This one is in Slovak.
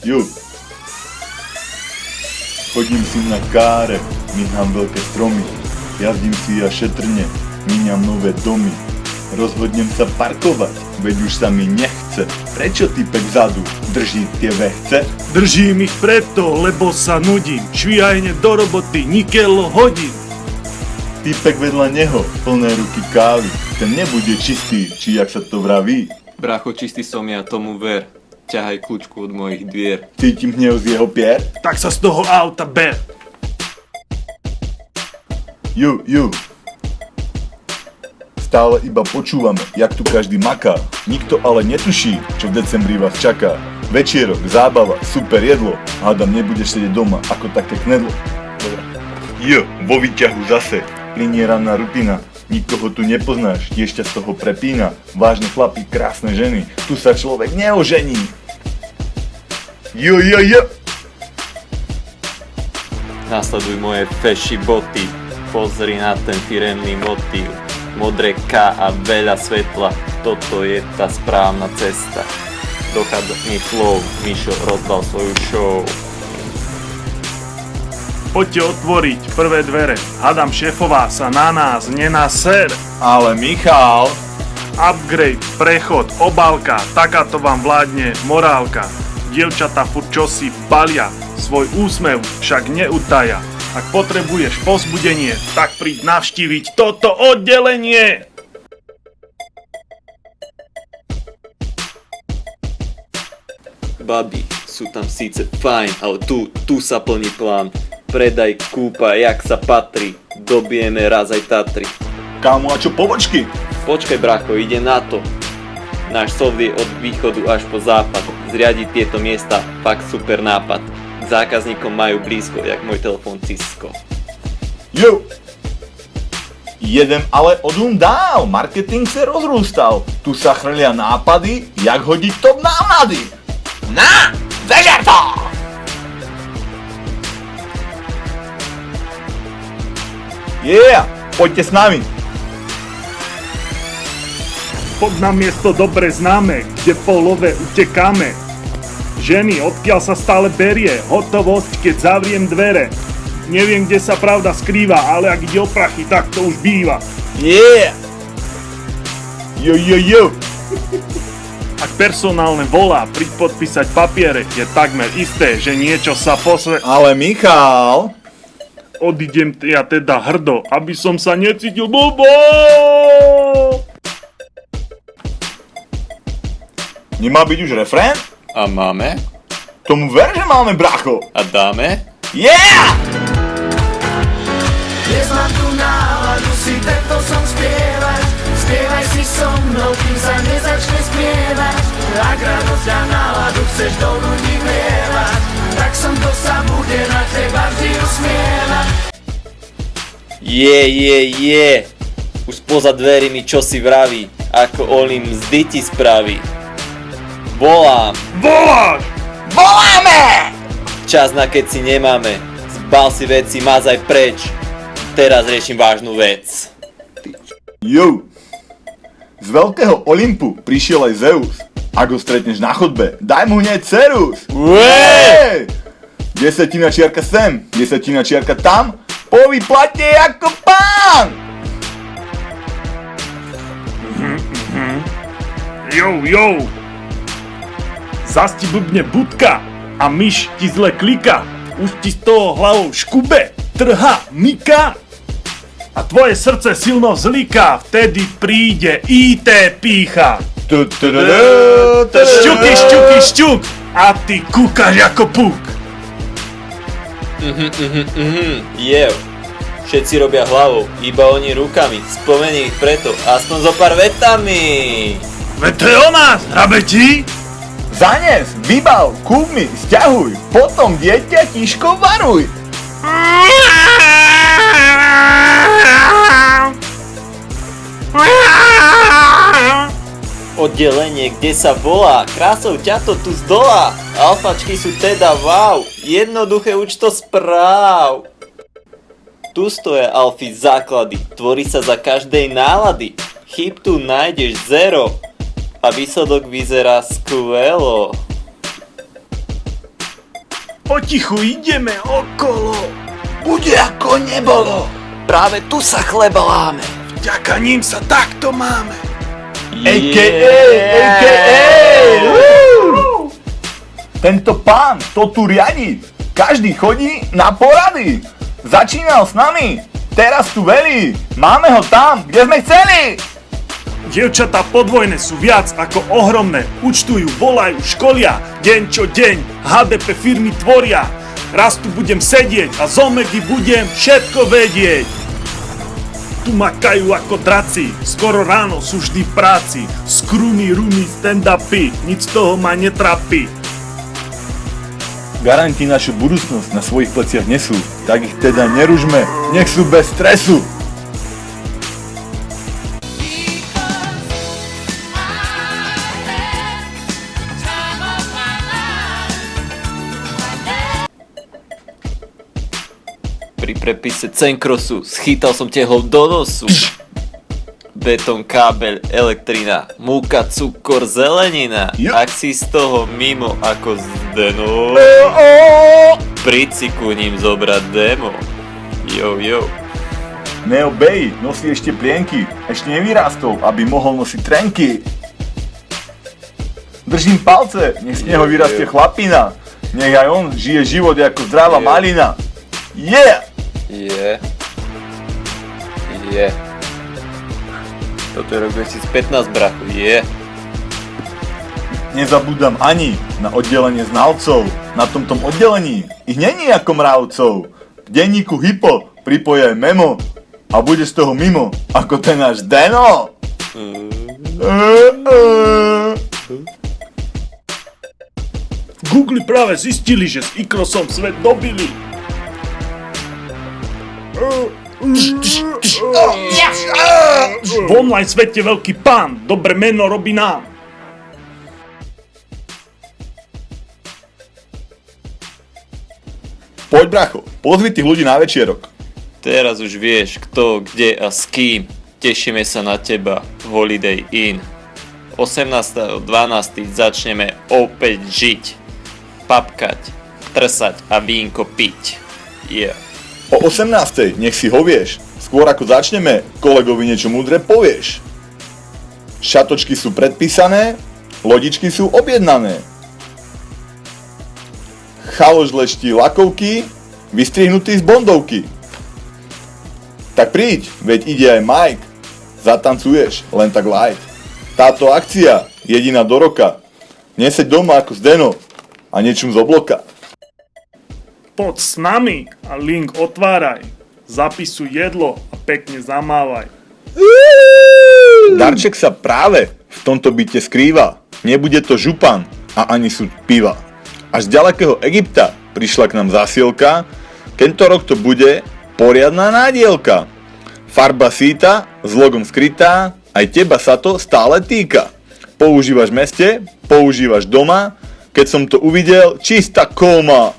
Jo. Chodím si na káre, míhám veľké stromy. Jazdím si ja šetrne, míňam nové domy. Rozhodnem sa parkovať, veď už sa mi nechce. Prečo typek vzadu drží tie vechce? Držím ich preto, lebo sa nudím. Švíhajne do roboty, nikel hodím. Typek vedľa neho, plné ruky kávy. Ten nebude čistý, či jak sa to vraví. Bracho, čistý som ja, tomu ver. Ťahaj kľúčku od mojich dvier. Cítim hnev z jeho pier. Tak sa z toho auta ber. Ju. Stále iba počúvame, jak tu každý maká. Nikto ale netuší, čo v decembri vás čaká. Večierok, zábava, super jedlo. Hádam, nebudeš sedieť doma ako také knedlo. Jo, vo výťahu zase. Plinie ranná rutina. Nikoho tu nepoznáš, tiež ťa z toho prepína. Vážne chlapi, krásne ženy. Tu sa človek neožení. Jo. Nasleduj moje feši boty. Pozri na ten firemný motív. Modré K a veľa svetla. Toto je tá správna cesta. Dochádza mi flow. Mišo rozbal svoju show. Poďte otvoriť prvé dvere. Hádam, šéfová sa na nás nenaser. Ale Michal, Upgrade, prechod, obálka, takáto vám vládne morálka. Dievčatá furt čosi balia, svoj úsmev však neutaja. Ak potrebuješ povzbudenie, tak príď navštíviť toto oddelenie. Babi, sú tam síce fajn, ale tu sa plní plán. Predaj, kúpa, jak sa patrí. Dobijeme raz aj Tatry. kámo, a čo pobočky? Počkaj, bracho, ide na to. Náš soft je od východu až po západ. Zriadiť tieto miesta, fakt super nápad. K zákazníkom majú blízko, jak môj telefón Cisco. Jo! Jedem ale odum dál, marketing sa rozrústal. Tu sa chrlia nápady, jak hodiť top návnady. Na, vežer to! Yeah, poďte s nami. Pod na miesto dobre známe, kde po love utekáme. Ženy, odkiaľ sa stále berie, hotovosť, keď zavriem dvere. Neviem, kde sa pravda skrýva, ale ak ide o prachy, tak to už býva. Yeah! Jo. Ak personálne volá, príď podpísať papiere, je takmer isté, že niečo sa posve... Ale Michal... Odídem ja teda hrdo, aby som sa necítil blbo! Nemá byť už refrén? A máme? Tomu ver, že máme, bracho! A dáme? Yeah! Dnes mám tu náladu si tento song spievať. Spievaj si so mnou, kým sa nezačne spievať. Ak radosť a náladu chceš do ľudí vlievať, tak som to sa bude na teba vždy usmievať. Je. Už spoza dverí mi čosi vraví, ako Olim mzdy ti spraví. Volám, Voláš! Voláme! čas na keď si nemáme. Zbal si veci, mazaj preč. Teraz riešim vážnu vec. Jo! Z veľkého Olympu prišiel aj Zeus. Ak ho stretneš na chodbe, daj mu hneď cerus! Ué! Desetina čiarka sem, desetina čiarka tam, po výplate ako pán! Jo! Zas ti blbne budka a myš ti zle klika. Už ti z toho hlavou škube, trha, myka. A tvoje srdce silno zlíka, vtedy príde IT pícha. Šťuky, a ty kúkaš ako puk. Jev. Všetci robia hlavou, iba oni rukami. Spomeni ich preto, aspoň zo pár vetami. Veď to je o nás, hrabeti. Zanes, vybav, kúp mi, sťahuj, potom dieťa tiško varuj. Oddelenie, kde sa volá, krásou ťa to tu zdolá. Alfačky sú teda wow, jednoduché účto správ. Tu stoja alfy základy, tvorí sa za každej nálady. Chyb tu nájdeš zero a výsledok vyzerá skvelo. Potichu ideme okolo. Bude ako nebolo. Práve tu sa chleba láme. Vďaka ním sa takto máme. a.k.a. Tento pán to tu riadi. Každý chodí na porady. Začínal s nami, teraz tu velí. Máme ho tam, kde sme chceli. Dievčatá podvojné sú viac ako ohromné. Účtujú, volajú, školia. Deň čo deň HDP firmy tvoria. Raz tu budem sedieť a z Omegy budem všetko vedieť. Tu makajú ako draci, skoro ráno sú vždy v práci. Skrumy, rumy, stand-upy, nic z toho ma netrapí. Garanti našu budúcnosť na svojich pleciach nesú, tak ich teda neružme, nech sú bez stresu. Pri prepise Cenkrosu schytal som tehol do nosu. Betón, kábeľ, elektrina, múka, cukor, zelenina. Jo. Ak si z toho mimo ako Zdeno, príď si ku ním zobrať demo. Jo, jo. Neo Bay nosí ešte plienky, ešte nevyrástol, aby mohol nosiť trenky. Držím palce, nech z neho vyrastie chlapina. Nech aj on žije život ako zdravá malina. Yeah! Je. Toto je rok 2015, brachu, je. Nezabúdam ani na oddelenie znalcov. Na tomto oddelení ich není ako mravcov. V denníku Hypo pripoje memo a bude z toho mimo ako ten náš Deno. V Google práve zistili, že s Ikrosom svet dobili. V online svete veľký pán, dobre meno robí nám. Poď bracho, pozvi tých ľudí na večierok. Teraz už vieš, kto, kde a s kým. Tešíme sa na teba, Holiday Inn. 18.12. začneme opäť žiť. Papkať, trsať a vínko piť. Yeah. O 18.00 nech si hovieš. Skôr ako začneme, kolegovi niečo múdre povieš. Šatočky sú predpísané, lodičky sú objednané. Chaloš leští lakovky, vystrihnutý z bondovky. Tak príď, veď ide aj Mike. Zatancuješ, len tak light. Táto akcia, jediná do roka. Neseď doma ako Zdeno a niečum z obloka. Poď s nami a link otváraj. Zapisuj jedlo a pekne zamávaj. Darček sa práve v tomto byte skrýva. Nebude to župan a ani súd piva. Až z ďalekého Egypta prišla k nám zásielka. Tento rok to bude poriadna nádielka. Farba síta, s logom skrytá, aj teba sa to stále týka. Používaš v meste, používaš doma, keď som to uvidel, čistá koma.